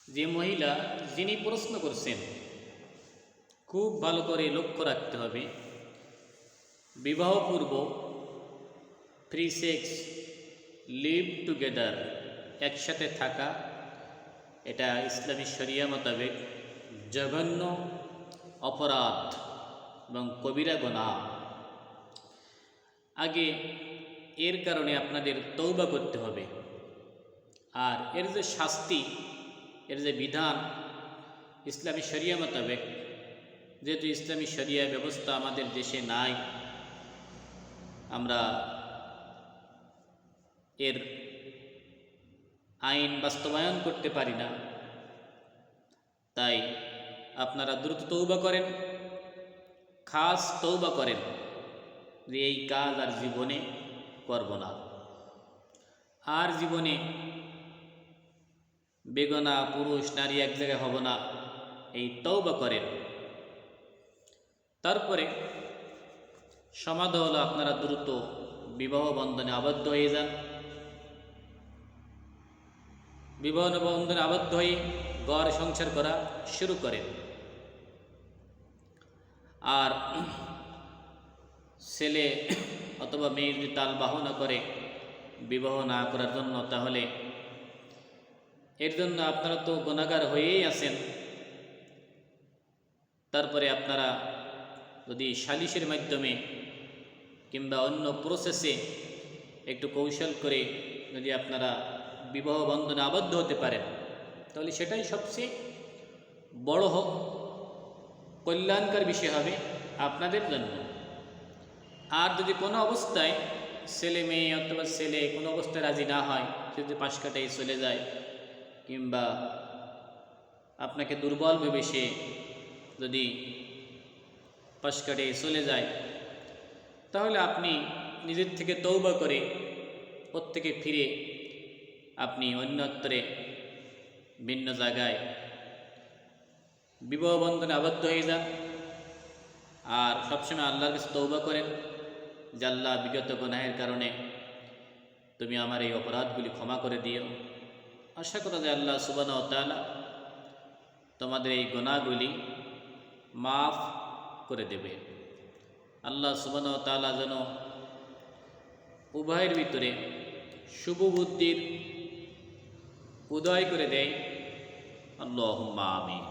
যে মহিলা যিনি প্রশ্ন করছেন খুব ভালো করে লক্ষ্য রাখতে হবে। বিবাহপূর্ব ফ্রি সেক্স, লিভ টুগেদার, একসাথে থাকা, এটা ইসলামী শরিয়া মোতাবেক জঘন্য অপরাধ এবং কবিরা গুনাহ। আগে এর কারণে আপনাদের তওবা করতে হবে। আর এর যে শাস্তি, এর যে বিধান ইসলামী শরিয়া মোতাবেক, যেহেতু ইসলামী শরিয়া ব্যবস্থা আমাদের দেশে নাই, আমরা এর আইন বাস্তবায়ন করতে পারি না, তাই আপনারা দ্রুত তওবা করেন, খাস তওবা করেন যে এই কাজ আর জীবনে করব না, আর জীবনে বেগনা পুরুষ নারী এক জায়গায় হব না, এই তওবা করেন। তারপরে সমাধান হলো আপনারা দ্রুত বিবাহ বন্ধনে আবদ্ধ হয়ে যান। বিবাহ বন্ধনে আবদ্ধ হয়ে ঘর সংসার করা শুরু করেন। আর ছেলে অথবা মেয়ে যদি তাল বাহনা করে বিবাহ না করার জন্য, তাহলে এর জন্য আপনারা তো গুনাহগার হয়েই আছেন। তারপরে আপনারা যদি সালিশের মাধ্যমে কিংবা অন্য প্রসেসে একটু কৌশল করে যদি আপনারা বিবাহ বন্ধনে আবদ্ধ হতে পারেন, তাহলে সেটাই সবচেয়ে বড় কল্যাণকর বিষয় হবে আপনাদের জন্য। আর যদি কোনো অবস্থায় ছেলে মেয়ে অথবা ছেলে কোনো অবস্থায় রাজি না হয়, যদি পাশ কাটাই চলে যায় কিংবা আপনাকে দুর্বল ভেবে সে যদি পাশ কাটিয়ে চলে যায়, তাহলে আপনি নিজের থেকে তওবা করে ওর থেকে ফিরে আপনি অন্যত্রে ভিন্ন জায়গায় বিবাহ বন্ধনে আবদ্ধ হয়ে যান। আর সবসময় আল্লাহর কাছে তওবা করেন যে আল্লাহ, বিগত গুনাহের কারণে তুমি আমার এই অপরাধগুলি ক্ষমা করে দিও। আশা করা যায় আল্লাহ সুবহানাহু ওয়া তাআলা তোমাদের এই গুনাহগুলি মাফ করে দেবে। আল্লাহ সুবহানাহু ওয়া তাআলা যেন উভয়ের ভিতরে শুভ বুদ্ধির উদয় করে দেয়। আল্লাহুম্মা আমিন।